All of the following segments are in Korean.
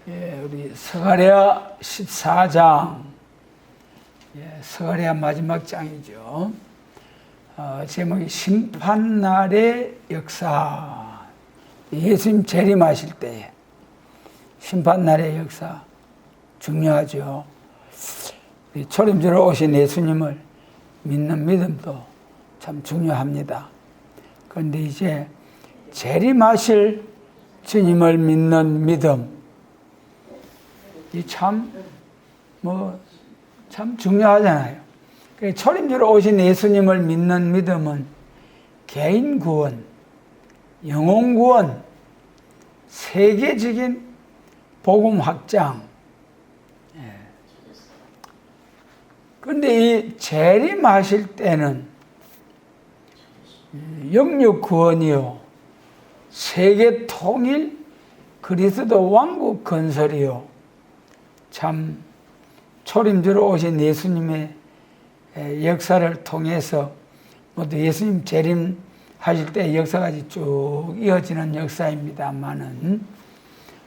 우리 스가랴 14장, 스가랴 마지막 장이죠. 제목이 심판날의 역사. 예수님 재림하실 때에 심판날의 역사 중요하죠. 초림주로 오신 예수님을 믿는 믿음도 참 중요합니다. 그런데 이제 재림하실 주님을 믿는 믿음, 이 참 중요하잖아요. 초림주로 오신 예수님을 믿는 믿음은 개인 구원, 영혼 구원, 세계적인 복음 확장. 그런데 이 재림하실 때는 영육 구원이요, 세계 통일, 그리스도 왕국 건설이요, 참 초림주로 오신 예수님의 역사를 통해서 모두 예수님 재림하실 때 역사가 쭉 이어지는 역사입니다만은,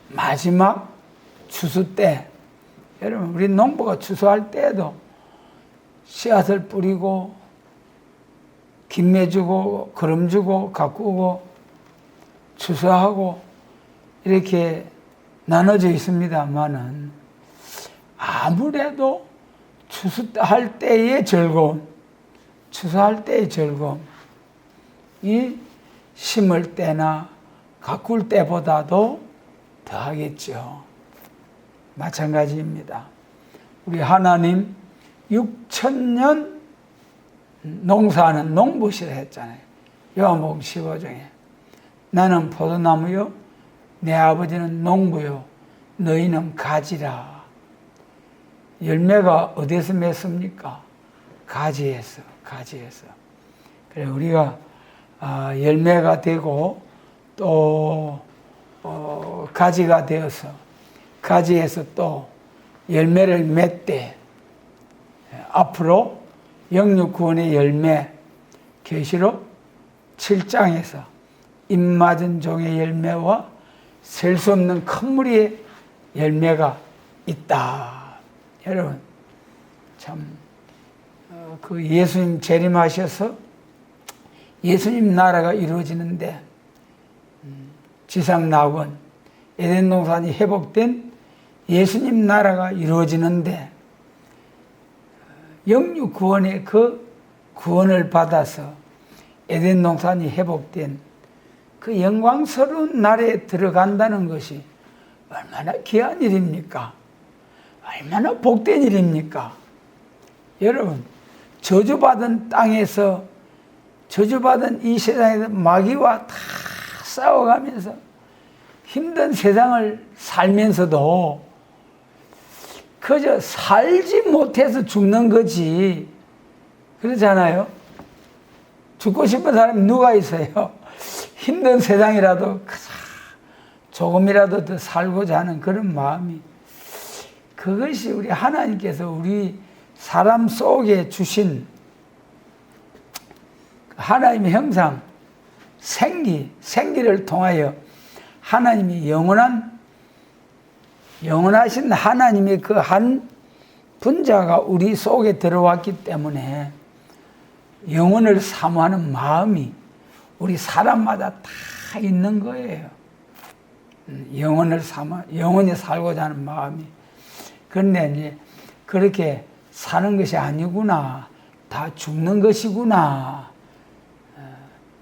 마지막 추수 때, 여러분 우리 농부가 추수할 때에도 씨앗을 뿌리고 김매 주고 거름 주고 가꾸고 추수하고 이렇게 나눠져 있습니다만은, 아무래도 추수할 때의 즐거움, 추수할 때의 즐거움, 이 심을 때나 가꿀 때보다도 더하겠죠. 마찬가지입니다. 우리 하나님 6,000년 농사하는 농부시라 했잖아요. 요한복음 15장에 나는 포도나무요, 내 아버지는 농부요, 너희는 가지라. 열매가 어디서 맺습니까? 가지에서. 그래 우리가 열매가 되고 또 가지가 되어서 가지에서 또 열매를 맺되, 앞으로 영육 구원의 열매, 계시록 7장에서 입맞은 종의 열매와 셀 수 없는 큰 무리의 열매가 있다. 여러분 참 그 예수님 재림하셔서 예수님 나라가 이루어지는데, 지상 낙원 에덴 동산이 회복된 예수님 나라가 이루어지는데, 영육 구원의 그 구원을 받아서 에덴 동산이 회복된 그 영광스러운 날에 들어간다는 것이 얼마나 귀한 일입니까? 얼마나 복된 일입니까? 여러분, 저주받은 땅에서, 저주받은 이 세상에서 마귀와 다 싸워가면서 힘든 세상을 살면서도 그저 살지 못해서 죽는 거지. 그렇잖아요? 죽고 싶은 사람이 누가 있어요? 힘든 세상이라도 조금이라도 더 살고자 하는 그런 마음이, 그것이 우리 하나님께서 우리 사람 속에 주신 하나님의 형상, 생기를 통하여 하나님이 영원하신 하나님의 그 한 분자가 우리 속에 들어왔기 때문에 영혼을 사모하는 마음이 우리 사람마다 다 있는 거예요. 영원히 살고자 하는 마음이. 그런데 이제 그렇게 사는 것이 아니구나, 다 죽는 것이구나,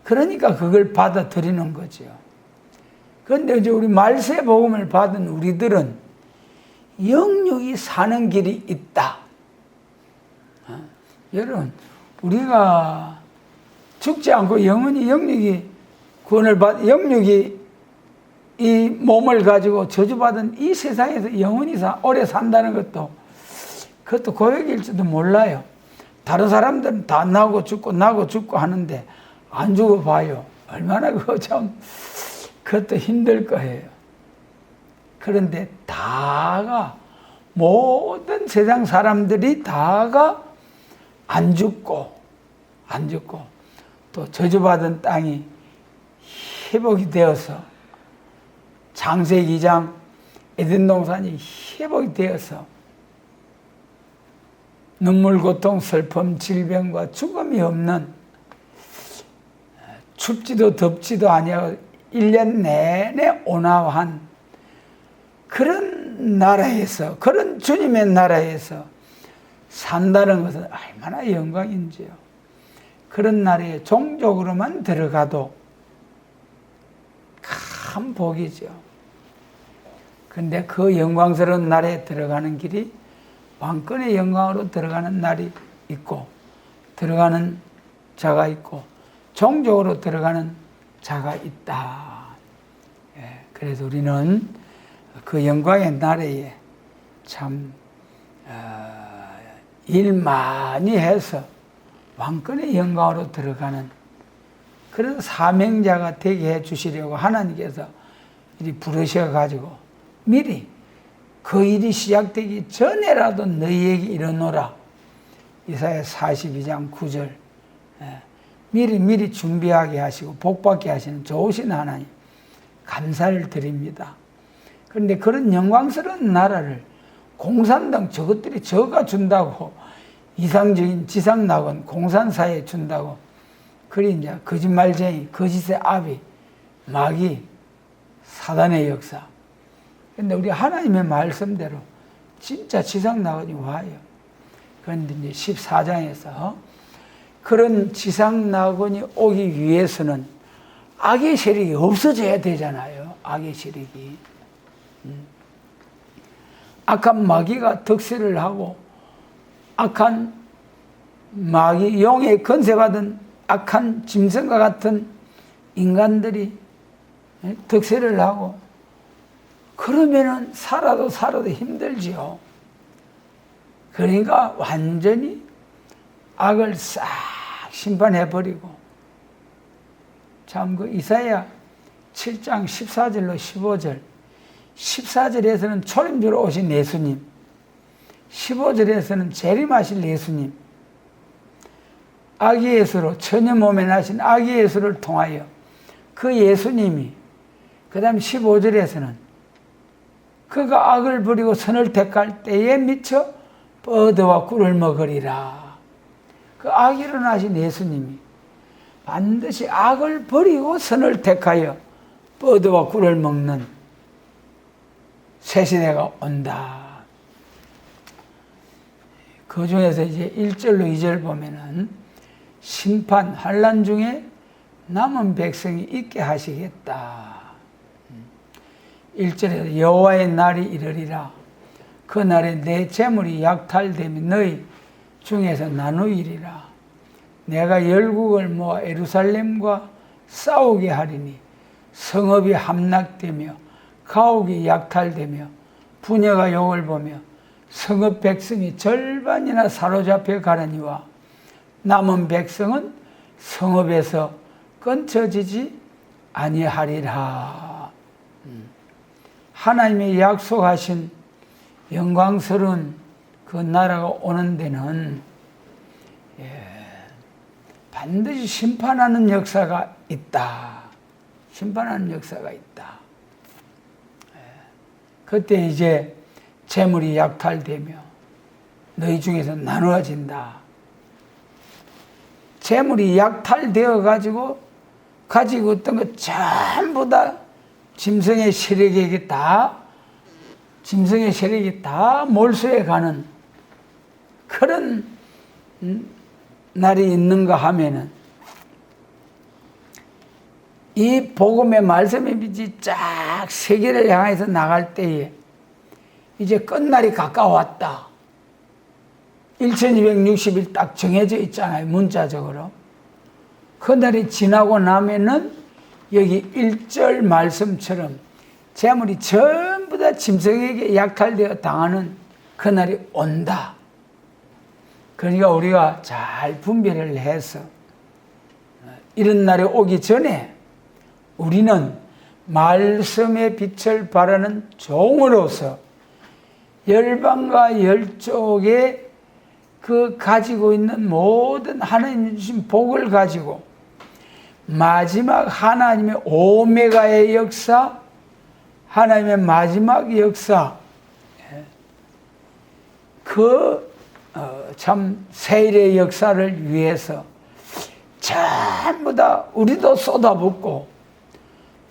그러니까 그걸 받아들이는 거죠. 그런데 이제 우리 말세 복음을 받은 우리들은 영육이 사는 길이 있다. 여러분, 우리가 죽지 않고 영원히 영육이 구원을 영육이 이 몸을 가지고 저주받은 이 세상에서 영원히 오래 산다는 그것도 고백일지도 몰라요. 다른 사람들은 다 나고 죽고 하는데 안 죽어봐요. 얼마나 그것도 힘들 거예요. 그런데 모든 세상 사람들이 다가 안 죽고 또 저주받은 땅이 회복이 되어서 창세기 2장 에덴 동산이 회복이 되어서 눈물, 고통, 슬픔, 질병과 죽음이 없는 춥지도 덥지도 아니하고 1년 내내 온화한 그런 나라에서, 그런 주님의 나라에서 산다는 것은 얼마나 영광인지요. 그런 나라에 종족으로만 들어가도 큰 복이죠. 근데 그 영광스러운 나라에 들어가는 길이 왕권의 영광으로 들어가는 날이 있고, 들어가는 자가 있고, 종족으로 들어가는 자가 있다. 그래서 우리는 그 영광의 나라에 참 일 많이 해서 왕권의 영광으로 들어가는 그런 사명자가 되게 해 주시려고 하나님께서 이리 부르셔가지고 미리 그 일이 시작되기 전에라도 너희에게 이르노라. 이사야 42장 9절. 미리 준비하게 하시고 복받게 하시는 좋으신 하나님 감사를 드립니다. 그런데 그런 영광스러운 나라를 공산당 저것들이 저가 준다고, 이상적인 지상낙원 공산사에 준다고, 그리 이제 거짓말쟁이, 거짓의 아비, 마귀, 사단의 역사. 근데 우리 하나님의 말씀대로 진짜 지상낙원이 와요. 그런데 이제 14장에서 그런 지상낙원이 오기 위해서는 악의 세력이 없어져야 되잖아요. 악의 세력이. 악한 마귀가 득세를 하고 악한 마귀, 용의 건세받은 악한 짐승과 같은 인간들이 득세를 하고 그러면은 살아도 힘들지요. 그러니까 완전히 악을 싹 심판해버리고, 참 그 이사야 7장 14절로 15절, 14절에서는 초림주로 오신 예수님, 15절에서는 재림하실 예수님, 아기 예수로 처녀 몸에 나신 아기 예수를 통하여 그 예수님이, 그 다음 15절에서는 그가 악을 버리고 선을 택할 때에 미쳐 뻗어와 꿀을 먹으리라. 그 악으로 나신 예수님이 반드시 악을 버리고 선을 택하여 뻗어와 꿀을 먹는 새 시대가 온다. 그 중에서 이제 1절로 2절 보면은 심판, 환난 중에 남은 백성이 있게 하시겠다. 1절에 여호와의 날이 이르리라. 그 날에 내 재물이 약탈되며 너희 중에서 나누이리라. 내가 열국을 모아 예루살렘과 싸우게 하리니 성읍이 함락되며 가옥이 약탈되며 부녀가 욕을 보며 성읍 백성이 절반이나 사로잡혀 가느니와 남은 백성은 성읍에서 끊쳐지지 아니하리라. 하나님의 약속하신 영광스러운 그 나라가 오는 데는 반드시 심판하는 역사가 있다. 심판하는 역사가 있다. 그때 이제 재물이 약탈되며 너희 중에서 나누어진다. 재물이 약탈되어 가지고 있던 것 전부 다 짐승의 세력에게 짐승의 세력이 다 몰수해 가는 그런 날이 있는가 하면은, 이 복음의 말씀의 빛이 쫙 세계를 향해서 나갈 때에 이제 끝날이 가까웠다. 1260일 딱 정해져 있잖아요, 문자적으로. 그 날이 지나고 나면은 여기 1절 말씀처럼 재물이 전부 다 짐승에게 약탈되어 당하는 그 날이 온다. 그러니까 우리가 잘 분별을 해서 이런 날이 오기 전에 우리는 말씀의 빛을 바라는 종으로서 열방과 열족의 그 가지고 있는 모든 하나님 주신 복을 가지고 마지막 하나님의 오메가의 역사, 하나님의 마지막 역사, 참 세일의 역사를 위해서 전부 다 우리도 쏟아붓고,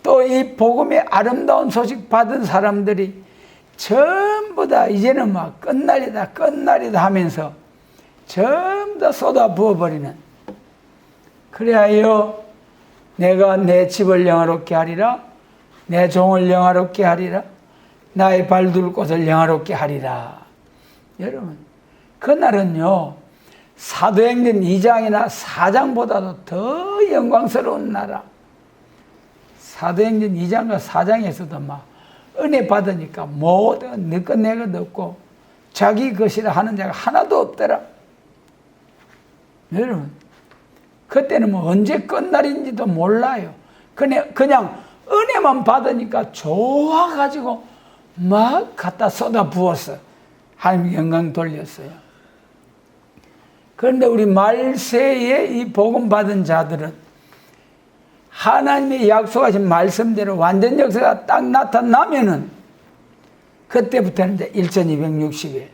또 이 복음의 아름다운 소식 받은 사람들이 전부 다 이제는 막 끝날이다 하면서 전부 다 쏟아부어버리는, 그래하여 내가 내 집을 영화롭게 하리라, 내 종을 영화롭게 하리라, 나의 발둘 곳을 영화롭게 하리라. 여러분, 그날은요 사도행전 2장이나 4장보다도 더 영광스러운 나라. 사도행전 2장과 4장에서도 막 은혜 받으니까 모든 너 것 내 것 없고 자기 것이라 하는 자가 하나도 없더라. 여러분, 그때는 뭐 언제 끝날인지도 몰라요. 그냥 은혜만 받으니까 좋아가지고 막 갖다 쏟아 부었어. 하나님 영광 돌렸어요. 그런데 우리 말세에 이 복음 받은 자들은 하나님의 약속하신 말씀대로 완전 역사가 딱 나타나면은 그때부터는 이제 1260일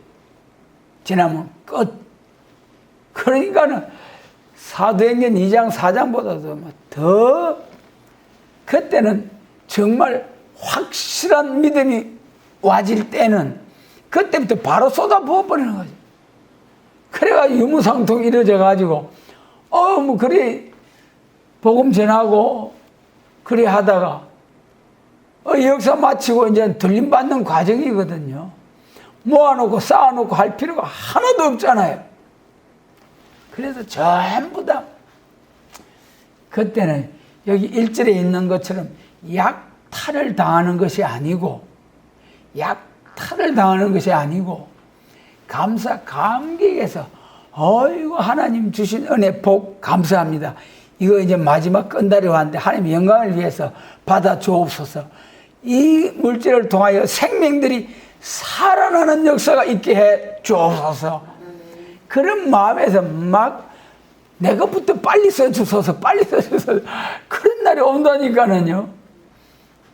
지나면 끝. 그러니까는 사도행전 2장 4장보다도 더 그때는 정말 확실한 믿음이 와질 때는 그때부터 바로 쏟아 부어버리는 거죠. 그래가 유무상통 이루어져가지고 뭐 그래 복음 전하고 그래 하다가 역사 마치고 이제 들림받는 과정이거든요. 모아놓고 쌓아놓고 할 필요가 하나도 없잖아요. 그래서 전부 다 그때는 여기 1절에 있는 것처럼 약탈을 당하는 것이 아니고 감사 감격에서 어이구 하나님 주신 은혜 복 감사합니다. 이거 이제 마지막 끝날이 왔는데 하나님 영광을 위해서 받아 주옵소서. 이 물질을 통하여 생명들이 살아나는 역사가 있게 해 주옵소서. 그런 마음에서 막 내 것부터 빨리 써주소서 그런 날이 온다니까는요.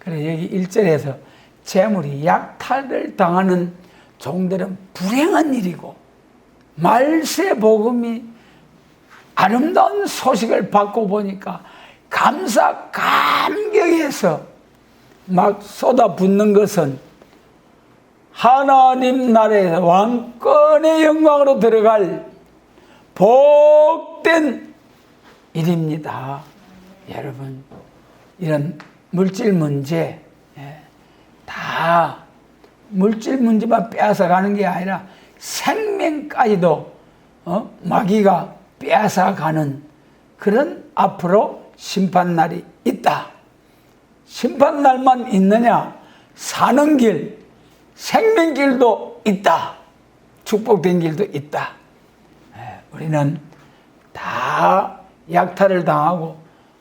그래 여기 1절에서 재물이 약탈을 당하는 종들은 불행한 일이고, 말세 복음이 아름다운 소식을 받고 보니까 감사 감격해서 막 쏟아붓는 것은 하나님 나라에서 왕권의 영광으로 들어갈 복된 일입니다. 여러분, 이런 물질 문제 다 물질 문제만 빼앗아 가는 게 아니라 생명까지도 마귀가 빼앗아 가는 그런 앞으로 심판날이 있다. 심판날만 있느냐? 사는 길, 생명길도 있다. 축복된 길도 있다. 우리는 다 약탈을 당하고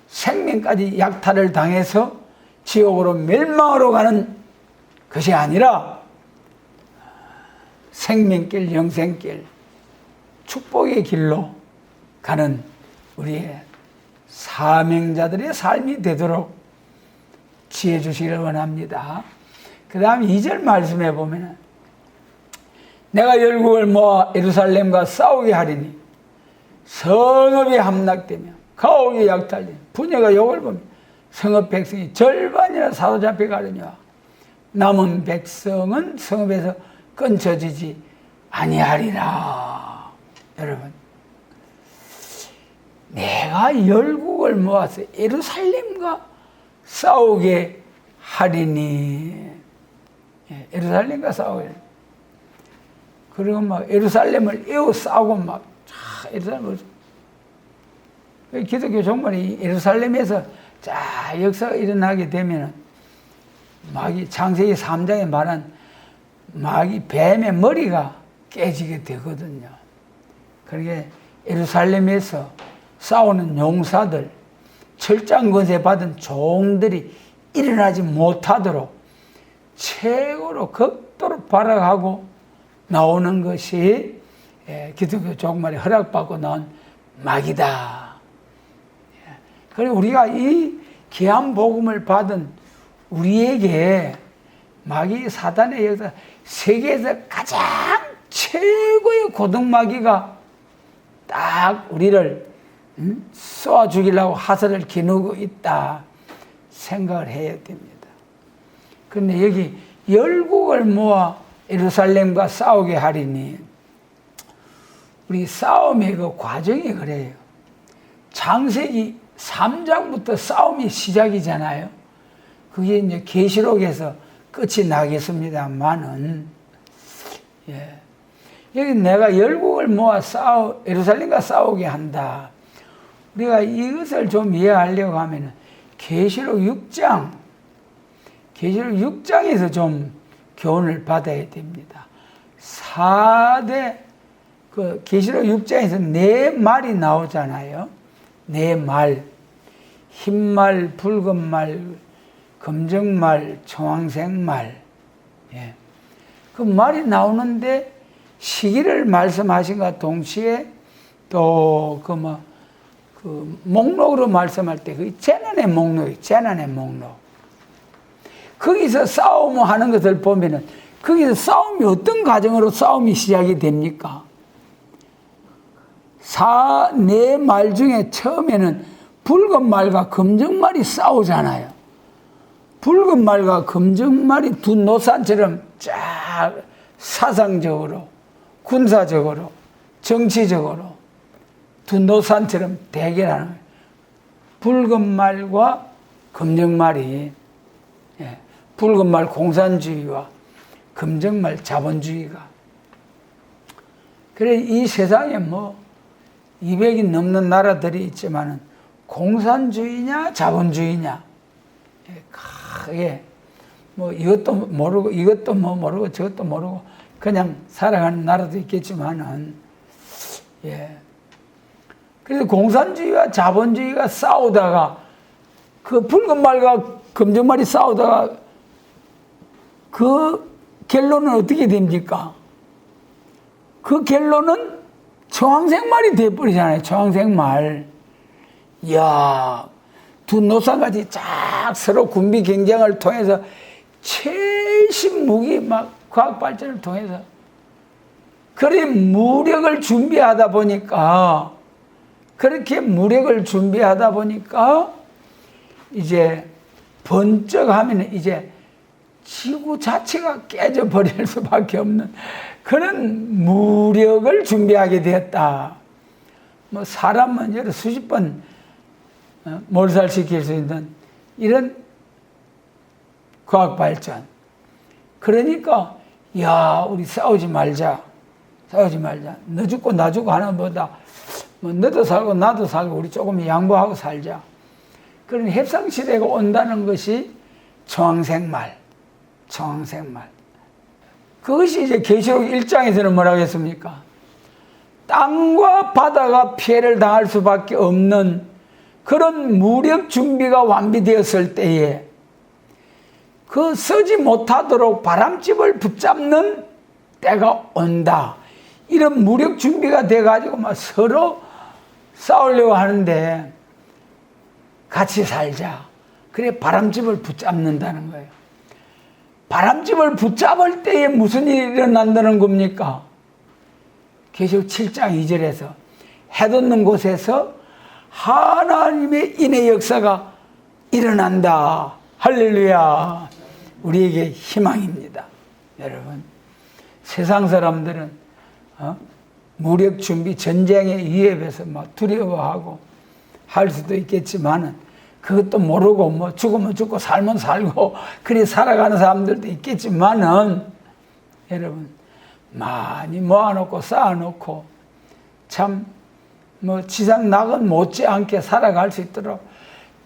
생명까지 약탈을 당해서 지옥으로 멸망으로 가는 것이 아니라 생명길, 영생길, 축복의 길로 가는 우리의 사명자들의 삶이 되도록 지혜 주시기를 원합니다. 그 다음 2절 말씀해 보면 내가 열국을 모아 예루살렘과 싸우게 하리니 성읍이 함락되며 가옥이 약탈되며 분야가 욕을 보며 성읍 백성이 절반이나 사로잡혀 가려니와 남은 백성은 성읍에서 끊쳐지지 아니하리라. 여러분, 내가 열국을 모아서 예루살렘과 싸우게 하리니, 예루살렘과 싸우게. 그리고 막 예루살렘을 에워싸고 막 예루살렘을, 기독교 종말이 예루살렘에서 자 역사가 일어나게 되면 마귀 창세기 3장에 말한 마귀 뱀의 머리가 깨지게 되거든요. 그러게 예루살렘에서 싸우는 용사들, 철장 권세 받은 종들이 일어나지 못하도록 최고로 극도로 발악하고 나오는 것이 기독교 종말에 허락받고 나온 마귀다. 그리고 우리가 이 귀한 복음을 받은 우리에게 마귀 사단의 역사, 세계에서 가장 최고의 고등마귀가 딱 우리를 쏘아 죽이려고 하선을 기누고 있다 생각을 해야 됩니다. 그런데 여기 열국을 모아 예루살렘과 싸우게 하리니, 우리 싸움의 그 과정이 그래요. 창세기 3장부터 싸움이 시작이잖아요. 그게 이제 계시록에서 끝이 나겠습니다만은, 여기 내가 열국을 모아 예루살렘과 싸우게 한다. 우리가 이것을 좀 이해하려고 하면은 계시록 6장에서 좀 교훈을 받아야 됩니다. 4대 그 계시록 6장에서 4말이 나오잖아요. 4말. 흰말, 붉은말, 검정말, 청황색말. 그 말이 나오는데 시기를 말씀하신과 동시에 또 그 목록으로 말씀할 때 그 재난의 목록. 거기서 싸움을 하는 것을 보면은 거기서 싸움이 어떤 과정으로 싸움이 시작이 됩니까? 4말 중에 처음에는 붉은 말과 검정 말이 싸우잖아요. 붉은 말과 검정 말이 두 노산처럼 쫙 사상적으로, 군사적으로, 정치적으로 두 노산처럼 대결하는 거예요. 붉은 말과 검정 말이, 붉은 말 공산주의와 검정 말 자본주의가. 그래, 이 세상에 200이 넘는 나라들이 있지만은 공산주의냐 자본주의냐, 크게 이것도 모르고 저것도 모르고 그냥 살아가는 나라도 있겠지만은, 그래서 공산주의와 자본주의가 싸우다가 그 붉은 말과 검정 말이 싸우다가 그 결론은 어떻게 됩니까? 그 결론은 청황색 말이 돼버리잖아요. 청황색 말. 이야, 두 노사같이 쫙 서로 군비 경쟁을 통해서 최신 무기 과학 발전을 통해서 그렇게 무력을 준비하다 보니까 이제 번쩍하면 이제 지구 자체가 깨져버릴 수밖에 없는 그런 무력을 준비하게 되었다. 사람은 여러 수십 번 몰살시킬 수 있는 이런 과학 발전. 그러니까 우리 싸우지 말자. 너 죽고 나 죽고 하는 것보다 너도 살고 나도 살고 우리 조금 양보하고 살자. 그런 협상시대가 온다는 것이 청황색 말. 그것이 이제 계시록 1장에서는 뭐라고 했습니까? 땅과 바다가 피해를 당할 수밖에 없는 그런 무력 준비가 완비되었을 때에 그 서지 못하도록 바람집을 붙잡는 때가 온다. 이런 무력 준비가 돼가지고 서로 싸우려고 하는데 같이 살자. 그래, 바람집을 붙잡는다는 거예요. 바람집을 붙잡을 때에 무슨 일이 일어난다는 겁니까? 계시록 7장 2절에서 해 돋는 곳에서 하나님의 인의 역사가 일어난다. 할렐루야. 우리에게 희망입니다. 여러분, 세상 사람들은 무력 준비, 전쟁의 위협에서 두려워하고 할 수도 있겠지만은 그것도 모르고 죽으면 죽고 살면 살고 그리 살아가는 사람들도 있겠지만은, 여러분, 많이 모아놓고 쌓아놓고 참 지상 낙은 못지않게 살아갈 수 있도록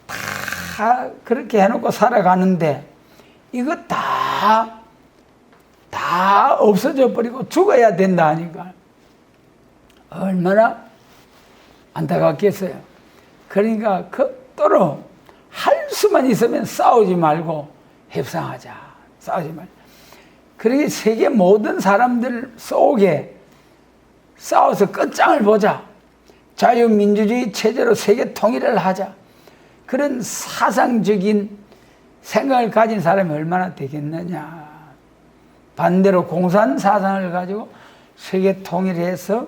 다 그렇게 해놓고 살아가는데 이거 다 없어져 버리고 죽어야 된다 하니까 얼마나 안타깝겠어요. 그러니까 극도로 할 수만 있으면 싸우지 말고 협상하자. 싸우지 말고. 그러게 세계 모든 사람들 속에 싸워서 끝장을 보자. 자유민주주의 체제로 세계 통일을 하자. 그런 사상적인 생각을 가진 사람이 얼마나 되겠느냐. 반대로 공산 사상을 가지고 세계 통일해서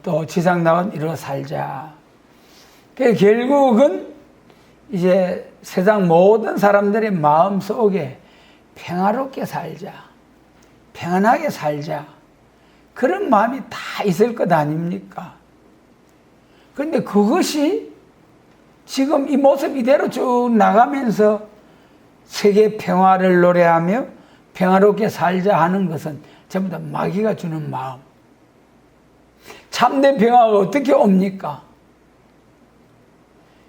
또 지상낙원 이루어 살자. 결국은 이제 세상 모든 사람들의 마음 속에 평화롭게 살자, 평안하게 살자, 그런 마음이 다 있을 것 아닙니까? 그런데 그것이 지금 이 모습 이대로 쭉 나가면서 세계 평화를 노래하며 평화롭게 살자 하는 것은 전부 다 마귀가 주는 마음. 참된 평화가 어떻게 옵니까?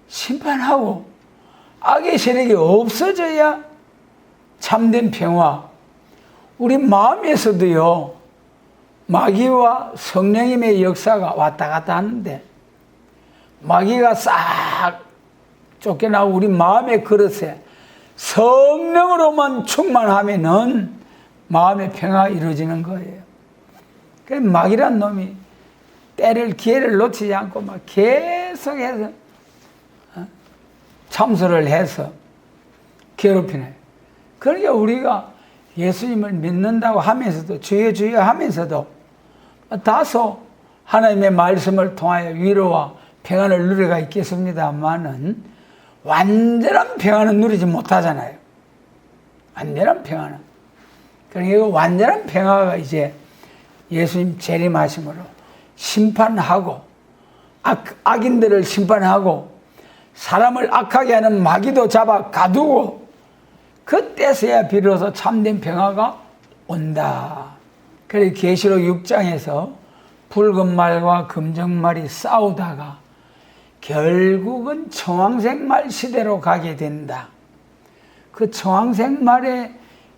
심판하고 악의 세력이 없어져야 참된 평화. 우리 마음에서도요, 마귀와 성령님의 역사가 왔다 갔다 하는데, 마귀가 싹 쫓겨나고 우리 마음의 그릇에 성령으로만 충만하면은 마음의 평화가 이루어지는 거예요. 그래서 마귀란 놈이 기회를 놓치지 않고 막 계속해서 참소를 해서 괴롭히네. 그러니까 우리가 예수님을 믿는다고 하면서도 주여 주여 하면서도 다소 하나님의 말씀을 통하여 위로와 평안을 누리가 있겠습니다만은 완전한 평안은 누리지 못하잖아요. 완전한 평안은. 그러니까 완전한 평화가 이제 예수님 재림하심으로 심판하고 악인들을 심판하고 사람을 악하게 하는 마귀도 잡아 가두고 그때서야 비로소 참된 평화가 온다. 그래서 계시록 6장에서 붉은 말과 금정 말이 싸우다가 결국은 청황색 시대로 가게 된다. 그 청황색 말의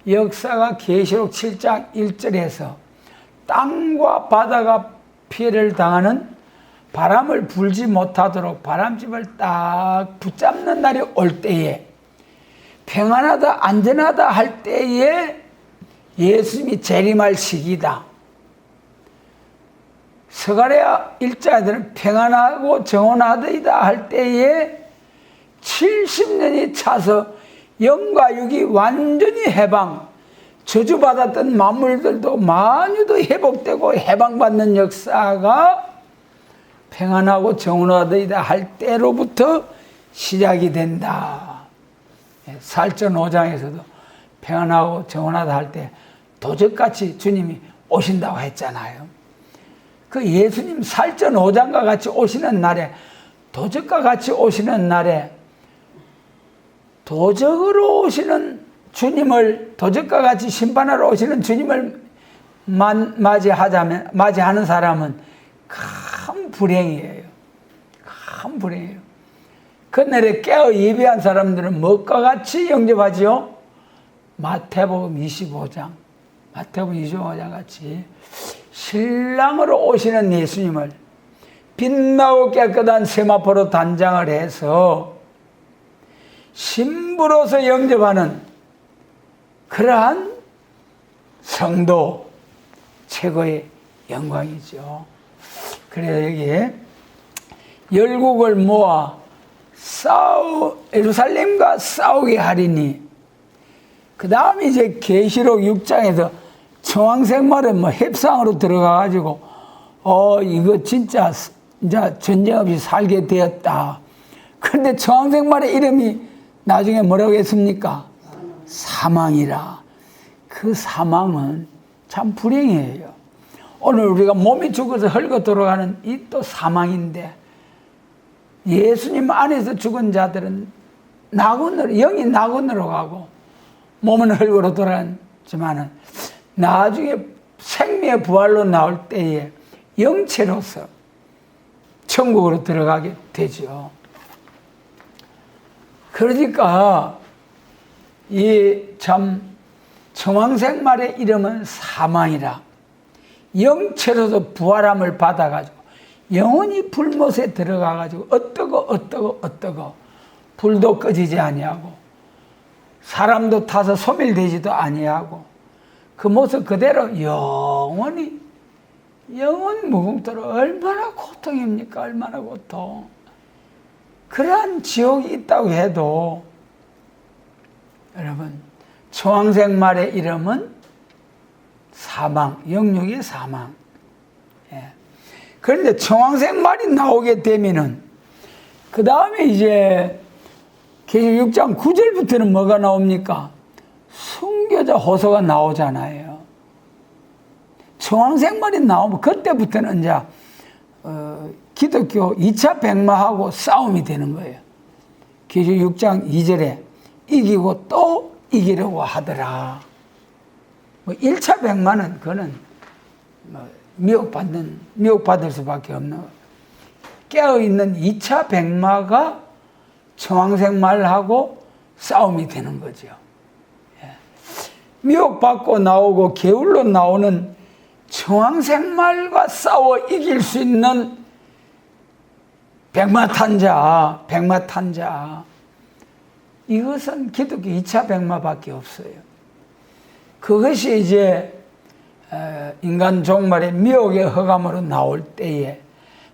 역사가 계시록 7장 1절에서 땅과 바다가 피해를 당하는 바람을 불지 못하도록 바람집을 딱 붙잡는 날이 올 때에 평안하다 안전하다 할 때에 예수님이 재림할 시기다. 스가랴 1장에서는 평안하고 정원하더이다 할 때에 70년이 차서 영과 육이 완전히 해방, 저주받았던 만물들도 만유도 회복되고 해방받는 역사가 평안하고 정원하더이다 할 때로부터 시작이 된다. 살전 5장에서도 평안하고 정원하다 할 때 도적같이 주님이 오신다고 했잖아요. 그 예수님 살전 5장과 같이 오시는 날에, 도적과 같이 오시는 날에 도적으로 오시는 주님을, 도적과 같이 심판하러 오시는 주님을 맞이하는 사람은 큰 불행이에요. 큰 불행이에요. 그날에 깨어 예비한 사람들은 무엇과 같이 영접하지요? 마태복음 25장 같이 신랑으로 오시는 예수님을 빛나고 깨끗한 세마포로 단장을 해서 신부로서 영접하는 그러한 성도, 최고의 영광이죠. 그래서 여기에 열국을 모아 예루살렘과 싸우게 하리니, 그 다음에 이제 계시록 6장에서 청황색 말은 협상으로 들어가가지고 이거 진짜 이제 전쟁 없이 살게 되었다. 그런데 청황색 말의 이름이 나중에 뭐라고 했습니까? 사망이라. 그 사망은 참 불행이에요. 오늘 우리가 몸이 죽어서 헐거 돌아가는 이 또 사망인데, 예수님 안에서 죽은 자들은 영이 낙원으로 가고 몸은 흙으로 돌아가지만은 나중에 생명의 부활로 나올 때에 영체로서 천국으로 들어가게 되죠. 그러니까 이 참 청황색 말의 이름은 사망이라. 영체로서 부활함을 받아가지고 영원히 불못에 들어가가지고 어떠고 불도 꺼지지 아니하고 사람도 타서 소멸되지도 아니하고 그 모습 그대로 영원 무궁토록. 얼마나 고통입니까? 얼마나 고통. 그러한 지옥이 있다고 해도 여러분, 청황색 말의 이름은 사망, 영육의 사망. 예. 그런데 청황색 말이 나오게 되면은 그 다음에 이제 계시록 6장 9절부터는 뭐가 나옵니까? 순교자 호소가 나오잖아요. 청황색 말이 나오면 그때부터는 이제 기독교 2차 백마하고 싸움이 되는 거예요. 계시록 6장 2절에 이기고 또 이기려고 하더라. 뭐 1차 백마는 그거는 뭐 미혹받을 수밖에 없는 거예요. 깨어있는 2차 백마가 청황색 말하고 싸움이 되는 거죠. 예. 미혹받고 나오고 게을러 나오는 청황색 말과 싸워 이길 수 있는 백마탄자. 이것은 기독교 2차 백마밖에 없어요. 그것이 이제 인간 종말의 미혹의 허감으로 나올 때에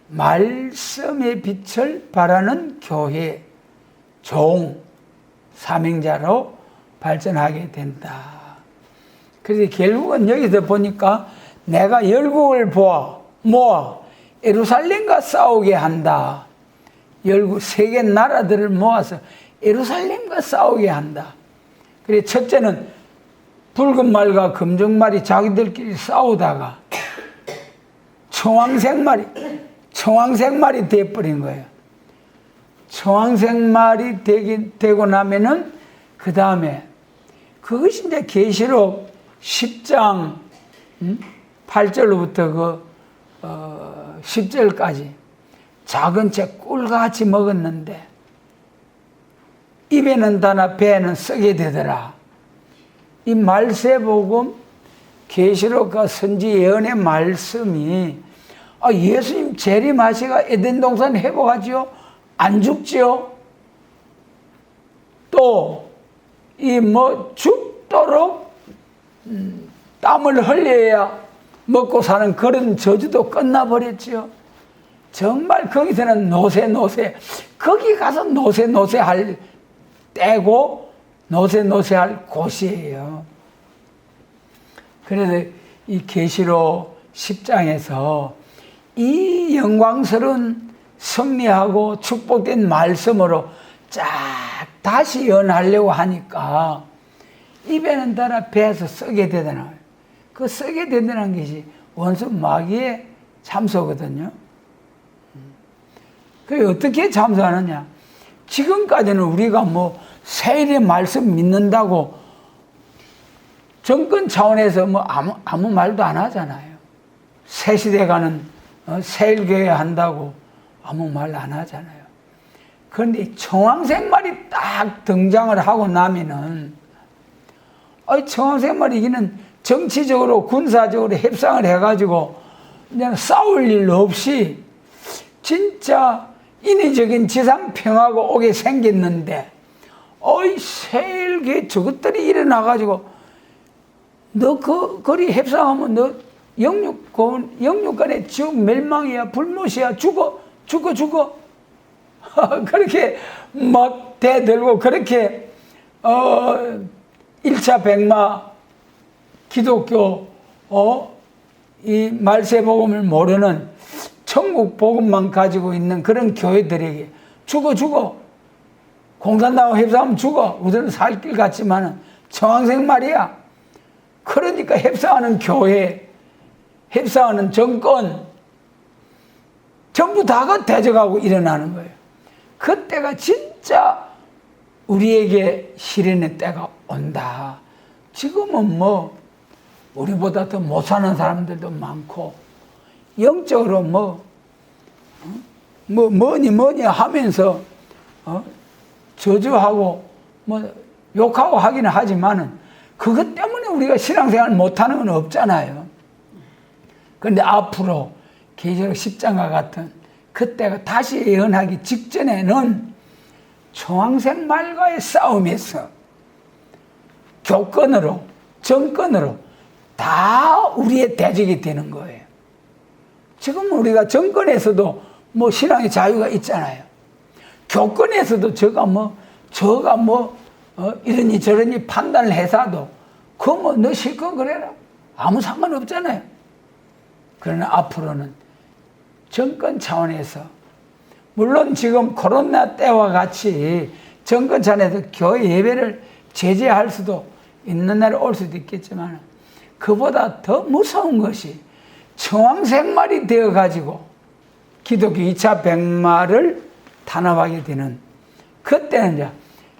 말씀의 빛을 발하는 교회, 종, 사명자로 발전하게 된다. 그래서 결국은 여기서 보니까 내가 열국을 모아 예루살렘과 싸우게 한다. 세계 나라들을 모아서 예루살렘과 싸우게 한다. 그래서 첫째는 붉은 말과 금정 말이 자기들끼리 싸우다가 청황색 말이 돼버린 거예요. 청황색 말이 되고 나면은 그 다음에 그것이 이제 계시록 10장 8절로부터 10절까지 작은 책 꿀같이 먹었는데 입에는 다나 배에는 썩게 되더라. 이 말세복음 계시록과 선지 예언의 말씀이 예수님 재림하시가 에덴 동산 회복하지요? 안 죽지요? 또 이 죽도록 땀을 흘려야 먹고 사는 그런 저주도 끝나버렸지요. 정말 거기서는 노세 거기 가서 노세 할 때고 노세 할 곳이에요. 그래서 이 계시록 10장에서 이 영광스러운 승리하고 축복된 말씀으로 쫙 다시 연하려고 하니까 입에는 달아 배에서 썩게 되더라고요. 그 썩게 된다는 것이 원수 마귀의 참소거든요. 그게 어떻게 참소하느냐? 지금까지는 우리가 세일의 말씀 믿는다고 정권 차원에서 아무 말도 안 하잖아요. 새 시대 가는 세일교회 한다고 아무 말 안 하잖아요. 그런데 청황색 말이 딱 등장을 하고 나면은 청황색 말이 이기는 정치적으로 군사적으로 협상을 해가지고 그냥 싸울 일 없이 진짜 인위적인 지상 평화가 오게 생겼는데 세일교회 저것들이 일어나가지고 너 거리 협상하면 너 영육간의 지옥 멸망이야, 불못이야, 죽어. 그렇게 막 대들고 그렇게 1차 백마 기독교 이 말세복음을 모르는 천국 복음만 가지고 있는 그런 교회들에게 죽어. 공산당하고 협상하면 죽어. 우리는 살 길 같지만은 청황색 말이야. 그러니까 협상하는 교회, 협상하는 정권 전부 다가 대적하고 일어나는 거예요. 그때가 진짜 우리에게 시련의 때가 온다. 지금은 우리보다 더 못 사는 사람들도 많고 영적으로 뭐니 하면서 저주하고 욕하고 하기는 하지만은 그것 때문에 우리가 신앙생활 못하는 건 없잖아요. 그런데 앞으로 계시록 10장과 같은 그때가 다시 예언하기 직전에는 청황색 말과의 싸움에서 교권으로 정권으로 다 우리의 대적이 되는 거예요. 지금 우리가 정권에서도 신앙의 자유가 있잖아요. 교권에서도 이러니 저러니 판단을 해서도 너 실컷 그래라. 아무 상관없잖아요. 그러나 앞으로는 정권 차원에서, 물론 지금 코로나 때와 같이 정권 차원에서 교회 예배를 제재할 수도 있는 날이 올 수도 있겠지만, 그보다 더 무서운 것이 청왕생말이 되어가지고 기독교 2차 백마를 탄압하게 되는, 그때는 이제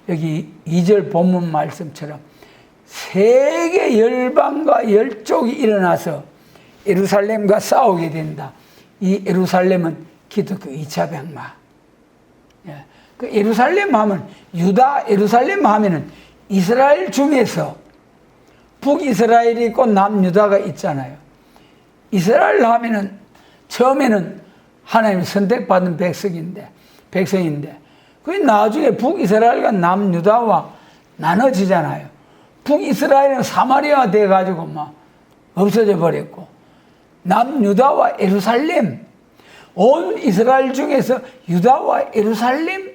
여기 2절 본문 말씀처럼 세계 열방과 열족이 일어나서 예루살렘과 싸우게 된다. 이 예루살렘은 기독교 2차 백마. 그 예루살렘 하면, 유다 예루살렘 하면은 이스라엘 중에서 북이스라엘이 있고 남유다가 있잖아요. 이스라엘 하면은 처음에는 하나님 선택받은 백성인데 그 나중에 북이스라엘과 남유다와 나눠지잖아요. 북이스라엘은 사마리아 돼가지고 막 없어져 버렸고, 남유다와 예루살렘, 온 이스라엘 중에서 유다와 예루살렘,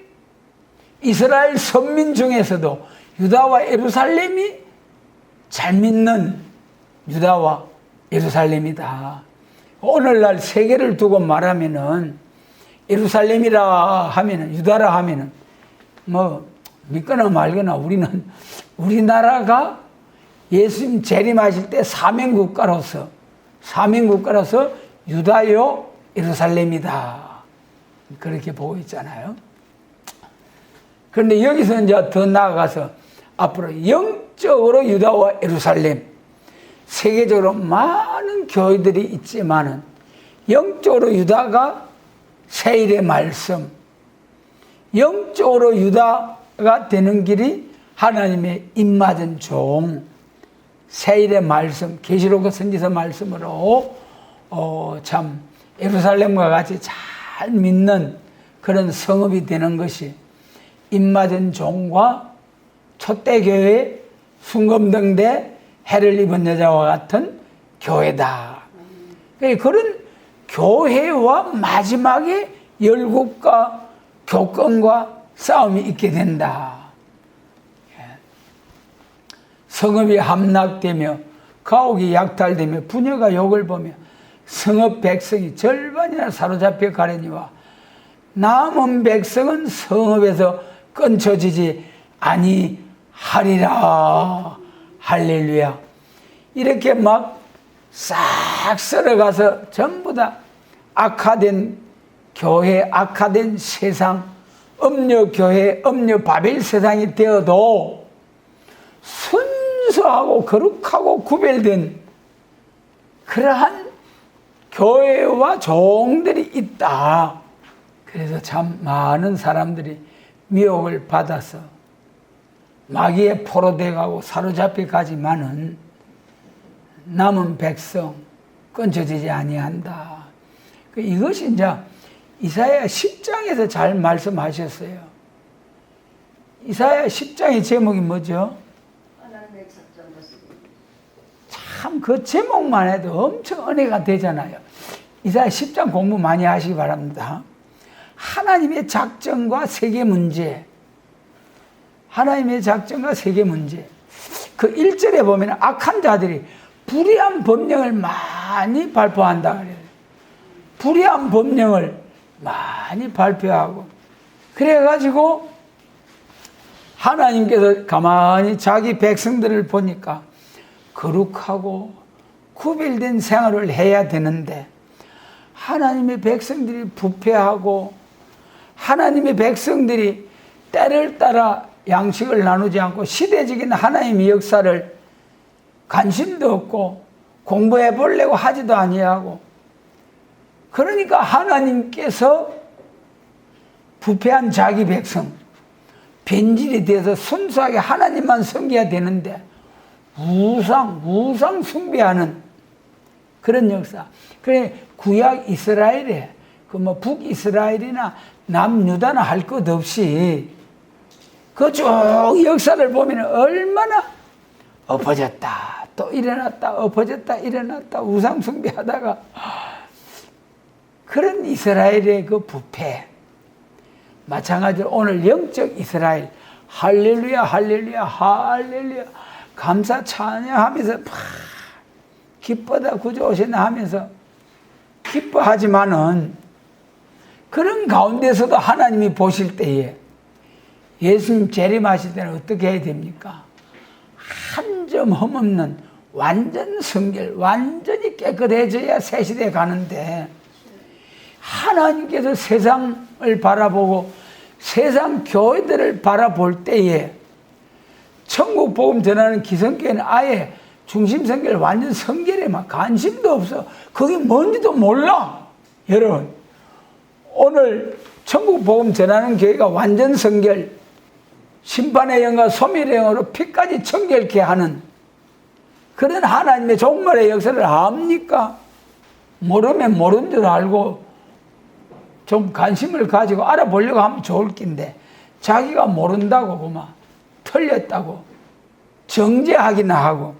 이스라엘 선민 중에서도 유다와 예루살렘이 잘 믿는 유다와 예루살렘이다. 오늘날 세계를 두고 말하면은 예루살렘이라 하면은, 유다라 하면은 뭐 믿거나 말거나 우리는 우리나라가 예수님 재림하실 때 사명국가로서 유다요 예루살렘이다, 그렇게 보고 있잖아요. 그런데 여기서 이제 더 나아가서 앞으로 영적으로 유다와 예루살렘, 세계적으로 많은 교회들이 있지만은 영적으로 유다가 세일의 말씀, 영적으로 유다가 되는 길이 하나님의 입맞은 종, 세일의 말씀, 계시록 선지서 말씀으로 참 예루살렘과 같이 잘 믿는 그런 성읍이 되는 것이 입맞은 종과 촛대교회, 순금등대, 해를 입은 여자와 같은 교회다. 그런 교회와 마지막에 열국과 교권과 싸움이 있게 된다. 성읍이 함락되며 가옥이 약탈되며 부녀가 욕을 보며 성읍 백성이 절반이나 사로잡혀 가려니와 남은 백성은 성읍에서 끊쳐지지 아니하리라. 할렐루야. 이렇게 막 싹 썰어가서 전부 다 악화된 교회, 악화된 세상, 음녀교회, 음녀바벨 세상이 되어도 순수하고 거룩하고 구별된 그러한 교회와 종들이 있다. 그래서 참 많은 사람들이 미혹을 받아서 마귀에 포로돼가고 사로잡혀 가지만은 남은 백성 끊쳐지지 아니한다. 이것이 이제 이사야 10장에서 잘 말씀하셨어요. 이사야 10장의 제목이 뭐죠? 참 그 제목만 해도 엄청 은혜가 되잖아요. 이사야 10장 공부 많이 하시기 바랍니다. 하나님의 작정과 세계 문제, 하나님의 작정과 세계 문제. 그 1절에 보면 악한 자들이 불의한 법령을 많이 발표한다 그래요. 불의한 법령을 많이 발표하고, 그래가지고 하나님께서 가만히 자기 백성들을 보니까 거룩하고 구별된 생활을 해야 되는데, 하나님의 백성들이 부패하고 하나님의 백성들이 때를 따라 양식을 나누지 않고 시대적인 하나님의 역사를 관심도 없고 공부해 보려고 하지도 아니하고, 그러니까 하나님께서 부패한 자기 백성, 변질이 돼서 순수하게 하나님만 섬겨야 되는데 우상 숭배하는 그런 역사. 그래 구약 이스라엘에 그 뭐 북이스라엘이나 남유다나 할 것 없이 그쪽 역사를 보면 얼마나 엎어졌다 또 일어났다, 엎어졌다 일어났다, 우상 숭배하다가, 그런 이스라엘의 그 부패, 마찬가지로 오늘 영적 이스라엘, 할렐루야 할렐루야 할렐루야 감사 찬양하면서 막 기뻐다 구주 오시나 하면서 기뻐하지만은 그런 가운데서도 하나님이 보실 때에 예수님 재림하실 때는 어떻게 해야 됩니까? 한 점 흠없는 완전 성결, 완전히 깨끗해져야 새 시대에 가는데 하나님께서 세상을 바라보고 세상 교회들을 바라볼 때에 천국 복음 전하는 기성교회는 아예 중심 성결, 완전 성결에만 관심도 없어. 그게 뭔지도 몰라. 여러분, 오늘 천국 복음 전하는 교회가 완전 성결, 심판의 영과 소멸의 영으로 피까지 청결케 하는 그런 하나님의 종말의 역사를 압니까? 모르면 모르는 줄 알고 좀 관심을 가지고 알아보려고 하면 좋을 낀데 자기가 모른다고 그만 틀렸다고 정죄하기나 하고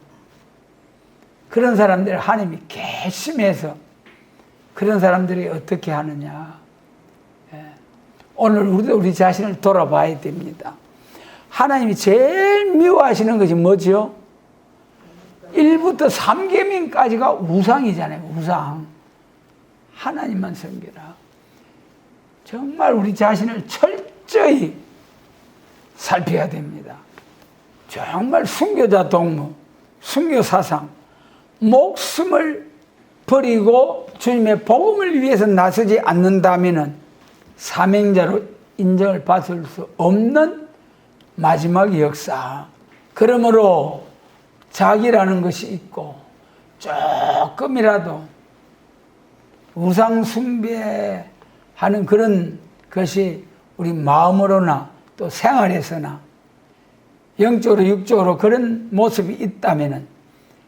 그런 사람들 하나님이 괘씸해서 그런 사람들이 어떻게 하느냐. 오늘 우리도 우리 자신을 돌아봐야 됩니다. 하나님이 제일 미워하시는 것이 뭐죠? 1부터 3계명까지가 우상이잖아요. 우상. 하나님만 섬겨라. 정말 우리 자신을 철저히 살펴야 됩니다. 정말 순교자 동무, 순교 사상, 목숨을 버리고 주님의 복음을 위해서 나서지 않는다면 사명자로 인정을 받을 수 없는 마지막 역사. 그러므로 자기라는 것이 있고 조금이라도 우상 숭배하는 그런 것이 우리 마음으로나 또 생활에서나 영적으로 육적으로 그런 모습이 있다면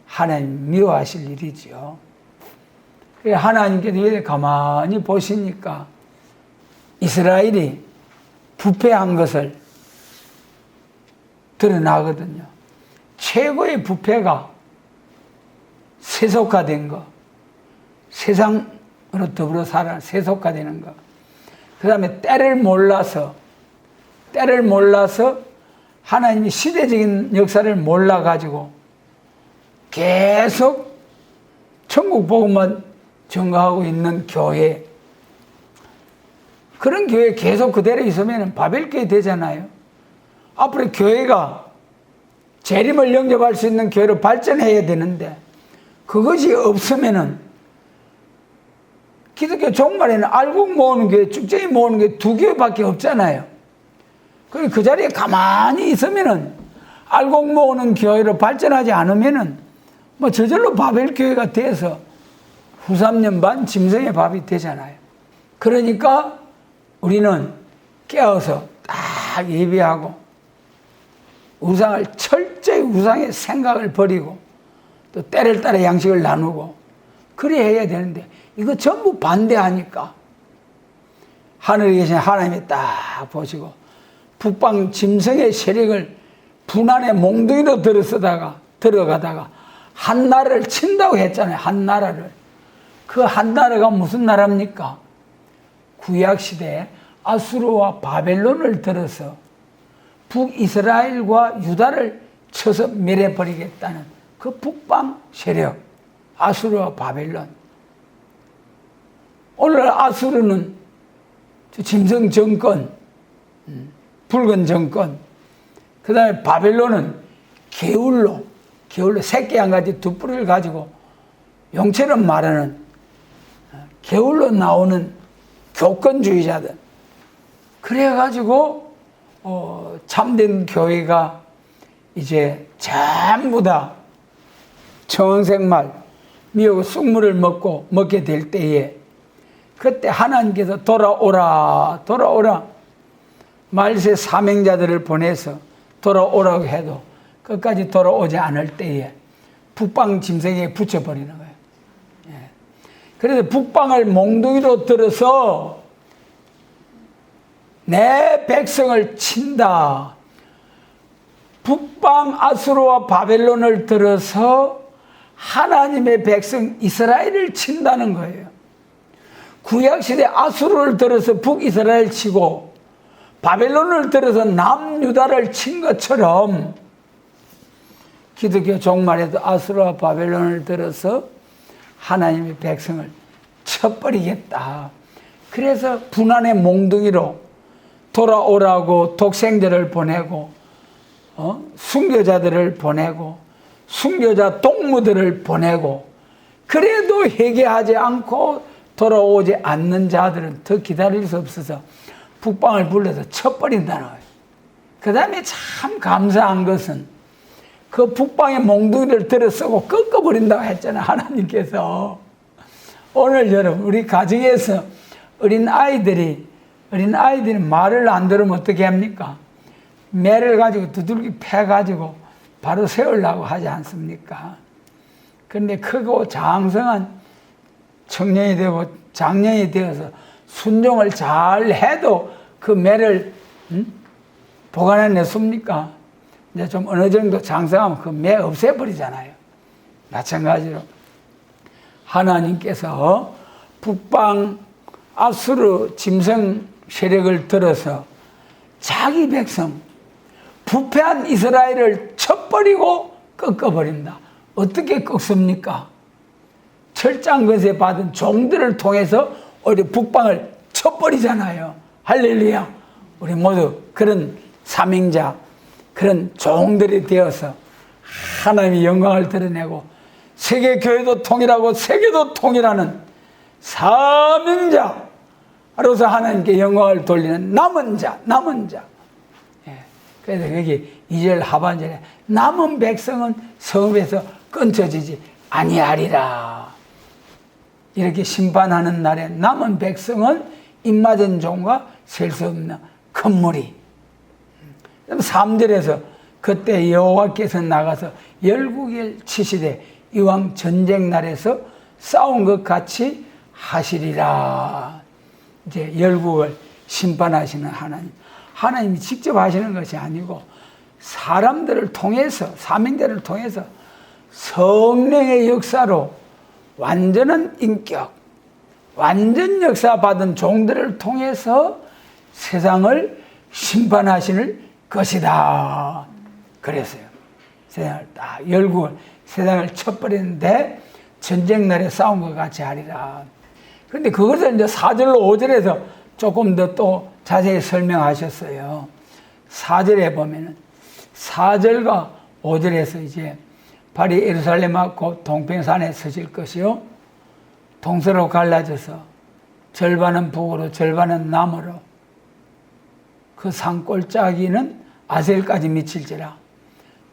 하나님 미워하실 일이죠. 하나님께서 이렇게 가만히 보시니까 이스라엘이 부패한 것을 드러나거든요. 최고의 부패가 세속화된 거, 세상으로 더불어 살아 세속화되는 거. 그 다음에 때를 몰라서 하나님이 시대적인 역사를 몰라가지고 계속 천국 복음만 전가하고 있는 교회, 그런 교회 계속 그대로 있으면 바벨교회 되잖아요. 앞으로 교회가 재림을 영접할 수 있는 교회로 발전해야 되는데 그것이 없으면은 기독교 종말에는 알곡 모으는 교회, 쭉쟁이 모으는 교회 2교회밖에 없잖아요. 그 자리에 가만히 있으면은 알곡 모으는 교회로 발전하지 않으면은 뭐 저절로 바벨교회가 돼서 후 3년 반 짐승의 밥이 되잖아요. 그러니까 우리는 깨어서 딱 예비하고 우상을 철저히 우상의 생각을 버리고 또 때를 따라 양식을 나누고 그래야 해야 되는데 이거 전부 반대하니까 하늘에 계신 하나님이 딱 보시고 북방 짐승의 세력을 분안의 몽둥이로 들어가다가 한 나라를 친다고 했잖아요. 한 나라를. 그 한 나라가 무슨 나라입니까? 구약시대에 아수르와 바벨론을 들어서 북이스라엘과 유다를 쳐서 멸해버리겠다는 그 북방 세력, 아수르와 바벨론. 오늘 아수르는 짐승 정권, 붉은 정권, 그 다음에 바벨론은 게울로 새끼 한 가지 두 뿔을 가지고 용처럼 말하는 게울로 나오는 교권주의자들. 그래가지고 참된 교회가 이제 전부 다 청생말 미역 쑥물을 먹게 될 때에 그때 하나님께서 돌아오라 말세 사명자들을 보내서 돌아오라고 해도 끝까지 돌아오지 않을 때에 북방 짐승에 붙여버리는 거예요. 그래서 북방을 몽둥이로 들어서 내 백성을 친다. 북방 아수르와 바벨론을 들어서 하나님의 백성 이스라엘을 친다는 거예요. 구약시대 아수르를 들어서 북이스라엘 치고 바벨론을 들어서 남유다를 친 것처럼 기독교 종말에도 아수르와 바벨론을 들어서 하나님의 백성을 쳐버리겠다. 그래서 분한의 몽둥이로 돌아오라고 독생자를 보내고 순교자들을 보내고 순교자 동무들을 보내고, 그래도 회개하지 않고 돌아오지 않는 자들은 더 기다릴 수 없어서 북방을 불러서 쳐버린다는 거예요. 그 다음에 참 감사한 것은 그 북방의 몽둥이를 들어 쓰고 꺾어버린다고 했잖아요, 하나님께서. 오늘 여러분, 우리 가정에서 어린 아이들이 말을 안 들으면 어떻게 합니까? 매를 가지고 두들기 패가지고 바로 세우려고 하지 않습니까? 그런데 크고 장성한 청년이 되고 장년이 되어서 순종을 잘 해도 그 매를 보관해냈습니까? 이제 좀 어느 정도 장성하면 그 매 없애버리잖아요. 마찬가지로 하나님께서 북방 아수르 짐승 세력을 들어서 자기 백성 부패한 이스라엘을 쳐버리고 꺾어버린다. 어떻게 꺾습니까? 철장건세 받은 종들을 통해서 우리 북방을 쳐버리잖아요. 할렐루야. 우리 모두 그런 사명자, 그런 종들이 되어서 하나님의 영광을 드러내고 세계 교회도 통일하고 세계도 통일하는 사명자로서 하나님께 영광을 돌리는 남은 자. 예. 그래서 여기 2절 하반절에 남은 백성은 성읍에서 끊쳐지지 아니하리라. 이렇게 심판하는 날에 남은 백성은 입맞은 종과 셀 수 없는 큰 무리. 3절에서 그때 여호와께서 나가서 열국을 치시되 이왕 전쟁 날에서 싸운 것 같이 하시리라. 이제 열국을 심판하시는 하나님. 하나님이 직접 하시는 것이 아니고 사람들을 통해서, 사명자를 통해서 성령의 역사로 완전한 인격, 완전 역사 받은 종들을 통해서 세상을 심판하시는 것이다. 그랬어요. 세상을 딱 열국을, 세상을 쳐버리는데 전쟁 날에 싸운 것 같이 하리라. 그런데 그것을 이제 4절로 5절에서 조금 더 또 자세히 설명하셨어요. 4절에 보면은 4절과 5절에서 이제 발이 예루살렘 곧 동평산에 서질 것이요 동서로 갈라져서 절반은 북으로 절반은 남으로 그 산골짜기는 아셀까지 미칠지라.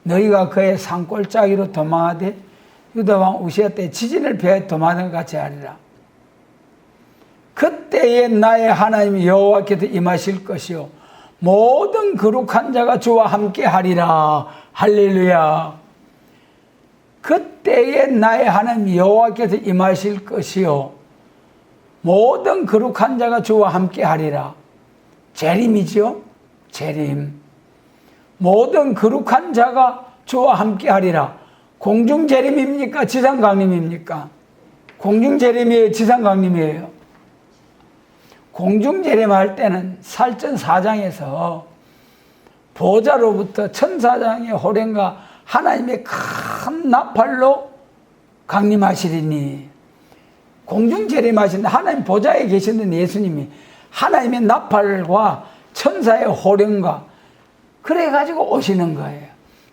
너희가 그의 산골짜기로 도망하되 유다왕 우시아 때 지진을 피해 도망하는 것 같이 하리라. 그때에 나의 하나님 여호와께서 임하실 것이요 모든 거룩한 자가 주와 함께 하리라. 할렐루야. 그때에 나의 하나님 여호와께서 임하실 것이요 모든 거룩한 자가 주와 함께 하리라. 재림이죠. 재림. 모든 거룩한 자가 주와 함께 하리라. 공중 재림입니까? 지상 강림입니까? 공중 재림이에요? 지상 강림이에요? 공중 재림할 때는 살전 4장에서 보좌로부터 천사장의 호령과 하나님의 큰 나팔로 강림하시리니, 공중 재림하신 하나님 보좌에 계시는 예수님이 하나님의 나팔과 천사의 호령과 그래가지고 오시는 거예요.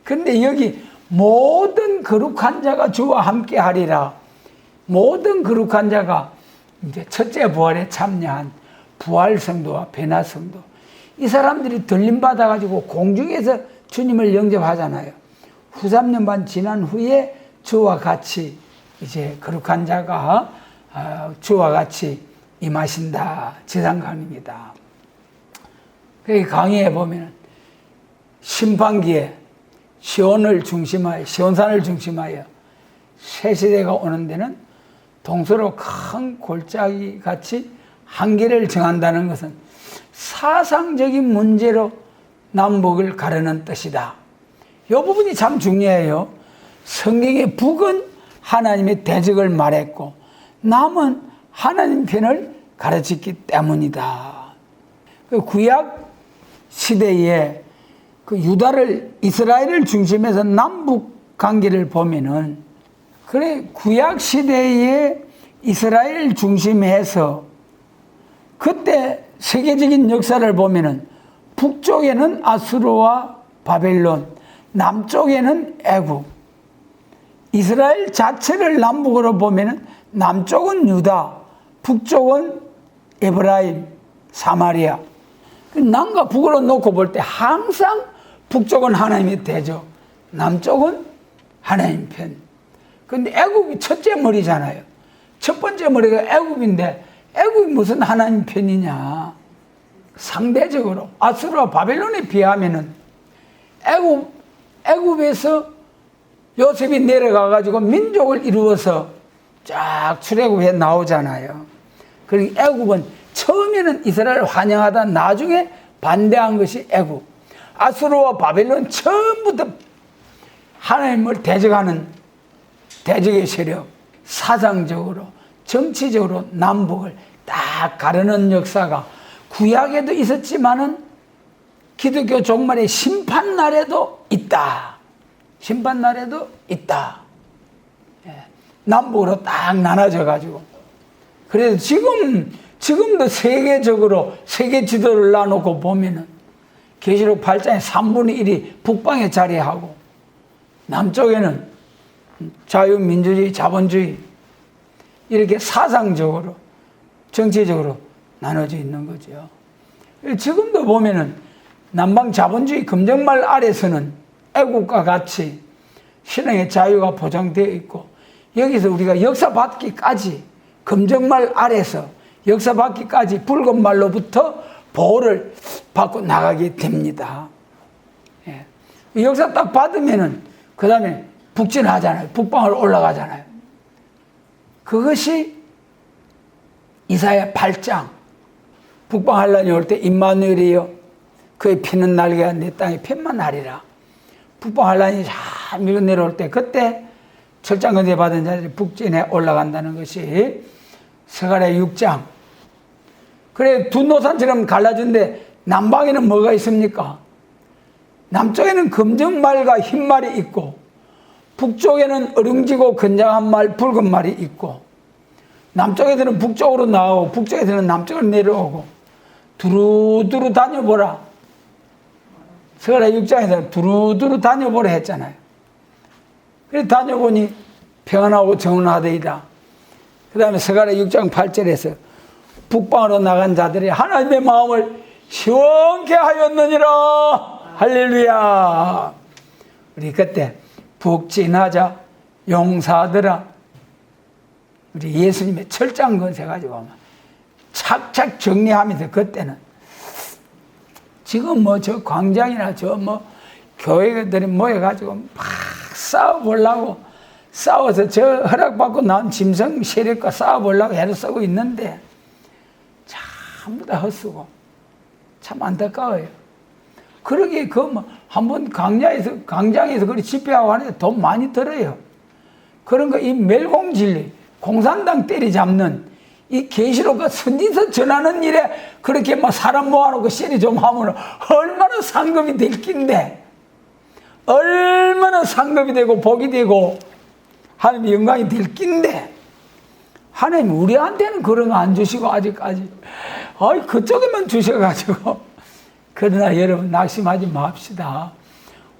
그런데 여기 모든 거룩한 자가 주와 함께 하리라. 모든 거룩한 자가 이제 첫째 부활에 참여한 부활성도와 변화성도, 이 사람들이 들림받아가지고 공중에서 주님을 영접하잖아요. 후 3년 반 지난 후에 주와 같이 이제 거룩한 자가 주와 같이 임하신다. 지상강림이다. 그 강의에 보면 심판기에 시온을 중심하여, 시온산을 중심하여 새 시대가 오는 데는 동서로 큰 골짜기 같이 한계를 정한다는 것은 사상적인 문제로 남북을 가르는 뜻이다. 이 부분이 참 중요해요. 성경의 북은 하나님의 대적을 말했고 남은 하나님 편을 가르쳤기 때문이다. 그 구약 시대에 그 유다를, 이스라엘을 중심해서 남북 관계를 보면은, 그래, 구약 시대에 이스라엘 중심에서 그때 세계적인 역사를 보면은 북쪽에는 아수르와 바벨론, 남쪽에는 애굽. 이스라엘 자체를 남북으로 보면은 남쪽은 유다, 북쪽은 에브라임, 사마리아. 남과 북으로 놓고 볼 때 항상 북쪽은 하나님의 대적, 남쪽은 하나님 편. 근데 애굽이 첫째 머리잖아요. 첫 번째 머리가 애굽인데 애굽이 무슨 하나님 편이냐. 상대적으로 아수르와 바벨론에 비하면은 애굽에서 요셉이 내려가가지고 민족을 이루어서 쫙 출애굽해 나오잖아요. 그러니까 애굽은 처음에는 이스라엘을 환영하다 나중에 반대한 것이 애굽. 아수르와 바벨론 처음부터 하나님을 대적하는 대적의 세력, 사상적으로 정치적으로 남북을 딱 가르는 역사가 구약에도 있었지만은 기독교 종말의 심판날에도 있다. 심판날에도 있다. 남북으로 딱 나눠져 가지고. 그래서 지금도 세계적으로 세계 지도를 놔놓고 보면은 계시록 8장의 3분의 1이 북방에 자리하고 남쪽에는 자유민주주의, 자본주의 이렇게 사상적으로 정치적으로 나눠져 있는 거죠. 지금도 보면은 남방 자본주의 금정말 아래서는 애국과 같이 신앙의 자유가 보장되어 있고 여기서 우리가 역사 받기까지 금정말 아래서 역사 받기까지 붉은 말로부터 보호를 받고 나가게 됩니다. 예. 역사 딱 받으면은 그 다음에 북진하잖아요. 북방으로 올라가잖아요. 그것이 이사야 8장 북방 환란이 올 때 임마누엘이여 그의 피는 날개가 내 땅에 편만 하리라. 북방 환란이 잘 밀고 내려올 때 그때 철장건대 받은 자들이 북진에 올라간다는 것이 스가랴 6장. 그래 두 노산처럼 갈라진데 남방에는 뭐가 있습니까? 남쪽에는 금정말과 흰말이 있고 북쪽에는 어릉지고 건장한 말 붉은 말이 있고 남쪽에서는 북쪽으로 나오고 북쪽에서는 남쪽으로 내려오고 두루두루 다녀보라. 스가랴 6장에서 두루두루 다녀보라 했잖아요. 그래서 다녀보니 평안하고 정운하되이다. 그 다음에 스가랴 6장 8절에서 북방으로 나간 자들이 하나님의 마음을 시원케 하였느니라. 할렐루야. 우리 그때 북진하자 용사들아 우리 예수님의 철장 건세 가지고 착착 정리하면서 그때는 지금 뭐 저 광장이나 저 뭐 교회들이 모여가지고 막 싸워보려고 싸워서 저 허락받고 나온 짐승 세력과 싸워보려고 애를 쓰고 있는데 전부 다 헛수고 참 안타까워요. 그러기에 그 뭐 한번 광장에서 그리 집회하고 하는데 돈 많이 들어요. 그런 거 이 멸공진리 공산당 때리잡는 이 계시록과 선지서 전하는 일에 그렇게 막 사람 모아놓고 시리 좀 하면 얼마나 상급이 될 낀데 얼마나 상급이 되고 복이 되고 하나님의 영광이 될 낀데 하나님 우리한테는 그런 거 안 주시고 아직까지 그쪽에만 주셔가지고 그러나 여러분 낙심하지 맙시다.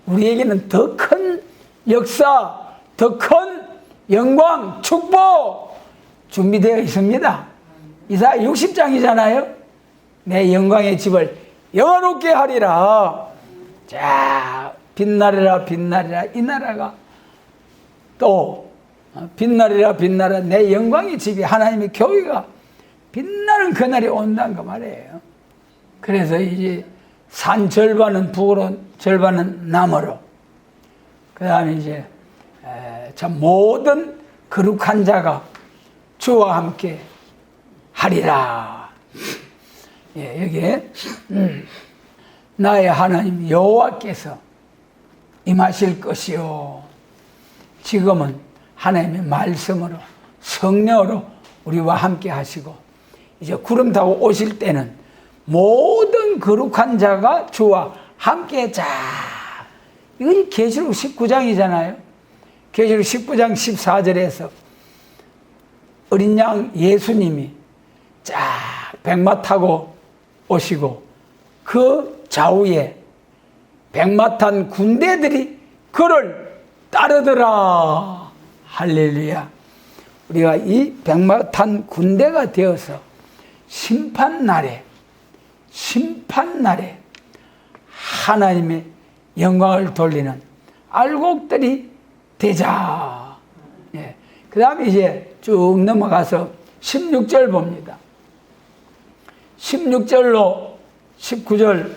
우리에게는 더 큰 역사, 더 큰 영광, 축복 준비되어 있습니다. 이사야 60장이잖아요. 내 영광의 집을 영화롭게 하리라. 자, 빛나리라 빛나리라 이 나라가 또 빛나리라 빛나리라 내 영광의 집이 하나님의 교회가 빛나는 그날이 온다는 거 말이에요. 그래서 이제 산 절반은 북으로 절반은 남으로 그 다음에 이제 참 모든 거룩한 자가 주와 함께 하리라. 예, 여기에 나의 하나님 여호와께서 임하실 것이요. 지금은 하나님의 말씀으로 성령으로 우리와 함께 하시고 이제 구름 타고 오실 때는 모든 거룩한 자가 주와 함께 자. 이것이 계시록 19장이잖아요. 계시록 19장 14절에서 어린 양 예수님이 쫙 백마 타고 오시고 그 좌우에 백마 탄 군대들이 그를 따르더라. 할렐루야. 우리가 이 백마 탄 군대가 되어서 심판날에 하나님의 영광을 돌리는 알곡들이 되자. 예. 그 다음에 이제 쭉 넘어가서 16절 봅니다. 16절로 19절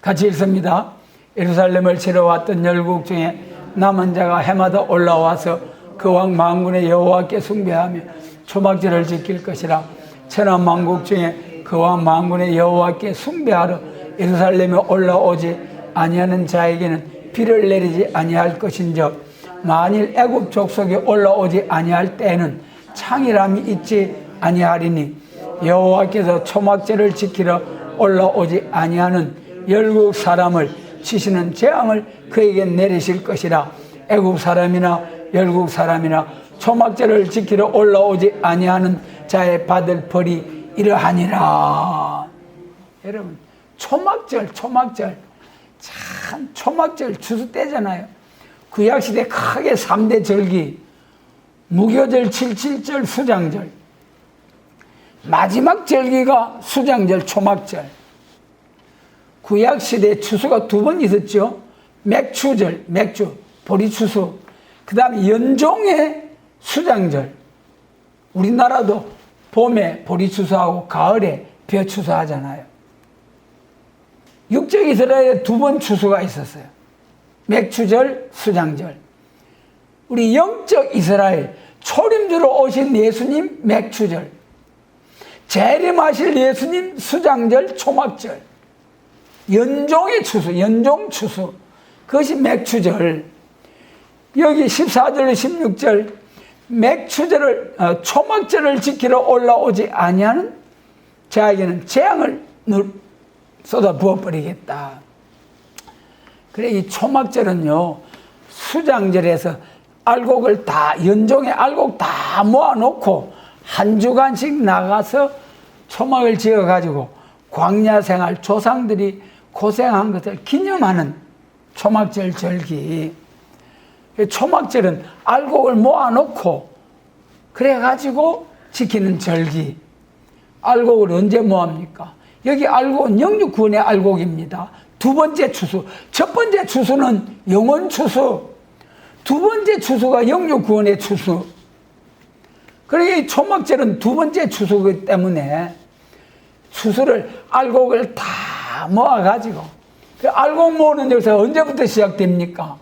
같이 읽습니다. 예루살렘을 치러 왔던 열국 중에 남은 자가 해마다 올라와서 그 왕 만군의 여호와께 숭배하며 초막절을 지킬 것이라. 천하 만국 중에 그 왕 만군의 여호와께 숭배하러 예루살렘에 올라오지 아니하는 자에게는 비를 내리지 아니할 것인즉 만일 애굽 족속에 올라오지 아니할 때에는 창이람이 있지 아니하리니 여호와께서 초막절을 지키러 올라오지 아니하는 열국 사람을 치시는 재앙을 그에게 내리실 것이라. 애굽 사람이나 열국 사람이나 초막절을 지키러 올라오지 아니하는 자의 받을 벌이 이러하니라. 여러분, 초막절 참 초막절 추수 때잖아요. 구약시대 크게 3대 절기, 무교절, 칠칠절, 수장절. 마지막 절기가 수장절, 초막절. 구약시대 추수가 2번 있었죠. 맥추절, 맥주, 보리추수. 그 다음에 연종의 수장절. 우리나라도 봄에 보리추수하고 가을에 벼추수 하잖아요. 육적 이스라엘에 2번 추수가 있었어요. 맥추절, 수장절. 우리 영적 이스라엘, 초림주로 오신 예수님 맥추절, 재림하실 예수님 수장절, 초막절, 연종의 추수, 연종 추수, 그것이 맥추절. 여기 14절로 16절, 맥추절을, 초막절을 지키러 올라오지 아니하는 자에게는 재앙을 쏟아 부어버리겠다. 그래, 이 초막절은요, 수장절에서 알곡을 다, 연종의 알곡 다 모아놓고 한 주간씩 나가서 초막을 지어가지고 광야 생활 조상들이 고생한 것을 기념하는 초막절 절기. 초막절은 알곡을 모아놓고 그래가지고 지키는 절기. 알곡을 언제 모합니까? 여기 알곡은 영육구원의 알곡입니다. 2번째 추수. 첫 번째 추수는 영원 추수. 2번째 추수가 영육구원의 추수. 그러니까 이 초막절은 2번째 추수이기 때문에 추수를, 알곡을 다 모아가지고, 그 알곡 모으는 역사가 언제부터 시작됩니까?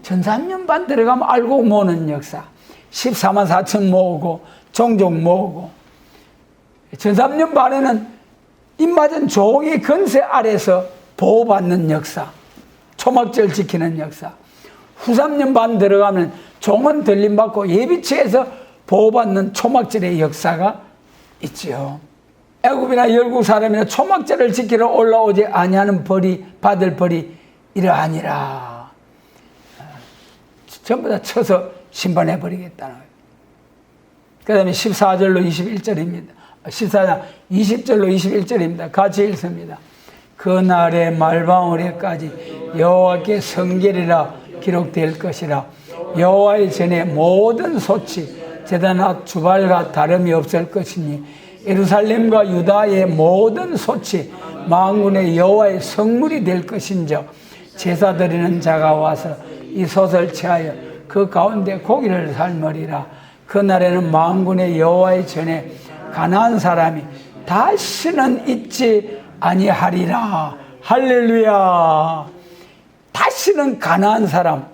전산년 반 들어가면 알곡 모으는 역사. 14만 4천 모으고, 종족 모으고. 전산년 반에는 입맞은 종의 건세 아래서 보호받는 역사. 초막절 지키는 역사. 후 3년 반 들어가면 종은 들림받고 예비치에서 보호받는 초막절의 역사가 있지요. 애굽이나 열국 사람이나 초막절을 지키러 올라오지 아니하는 벌이, 받을 벌이 이러하니라. 전부 다 쳐서 심판해버리겠다는 거예요. 그 다음에 14절로 21절입니다. 14장 20절로 21절입니다. 같이 읽습니다. 그날의 말방울에까지 여호와께 성결이라 기록될 것이라. 여호와의 전에 모든 소치, 제단과 주발과 다름이 없을 것이니 예루살렘과 유다의 모든 소치 만군의 여호와의 성물이 될 것인즉 제사 드리는 자가 와서 이 솥을 취하여 그 가운데 고기를 삶으리라. 그날에는 만군의 여호와의 전에 가난한 사람이 다시는 있지 아니하리라. 할렐루야. 다시는 가난한 사람,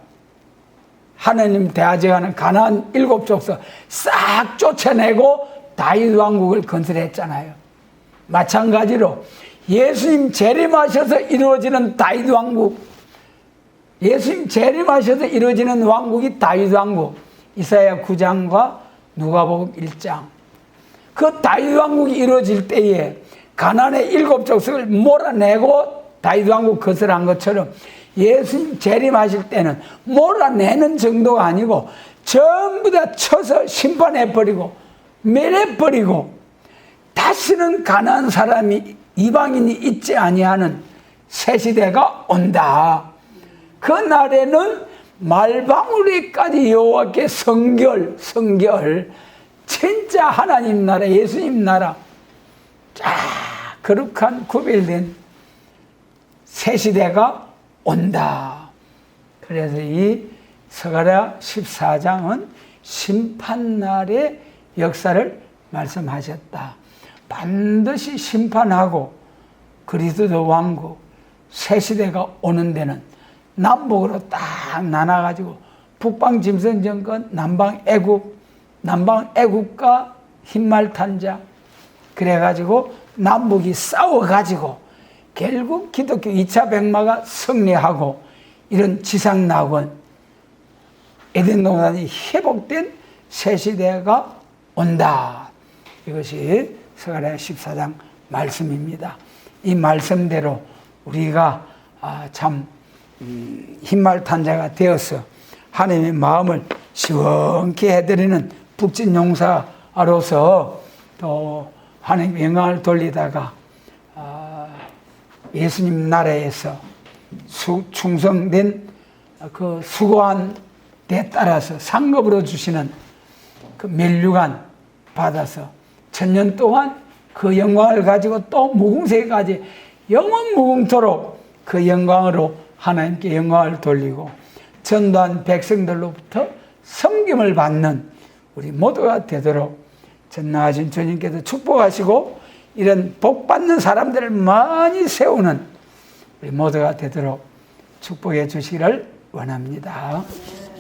하나님 대하지하는 가난한 7족속 싹 쫓아내고 다윗 왕국을 건설했잖아요. 마찬가지로 예수님 재림하셔서 이루어지는 다윗 왕국, 예수님 재림하셔서 이루어지는 왕국이 다윗 왕국. 이사야 9장과 누가복음 1장. 그 다윗 왕국이 이루어질 때에 가난의 7족속을 몰아내고 다윗 왕국 건설한 것처럼 예수님 재림하실 때는 몰아내는 정도가 아니고 전부 다 쳐서 심판해버리고 멸해버리고 다시는 가난한 사람이 이방인이 있지 아니하는 새 시대가 온다. 그 날에는 말방울이까지 여호와께 성결 진짜 하나님 나라 예수님 나라 쫙 거룩한 구별된 새 시대가 온다. 그래서 이 스가랴 14장은 심판날의 역사를 말씀하셨다. 반드시 심판하고 그리스도 왕국 새 시대가 오는 데는 남북으로 딱 나눠가지고 북방 짐승 정권, 남방 애국과 흰말 탄자 그래가지고 남북이 싸워가지고 결국 기독교 2차 백마가 승리하고 이런 지상낙원 에덴 동산이 회복된 새 시대가 온다. 이것이 스가랴 14장 말씀입니다. 이 말씀대로 우리가 참 흰말 탄자가 되어서 하나님의 마음을 시원케 해드리는 북진 용사로서 또 하나님의 영광을 돌리다가 예수님 나라에서 충성된 그 수고한 데 따라서 상급으로 주시는 그 멸류관 받아서 1000년 동안 그 영광을 가지고 또 무궁세까지 영원 무궁토록 그 영광으로 하나님께 영광을 돌리고 전도한 백성들로부터 섬김을 받는 우리 모두가 되도록 전능하신 주님께서 축복하시고 이런 복받는 사람들을 많이 세우는 우리 모두가 되도록 축복해 주시기를 원합니다.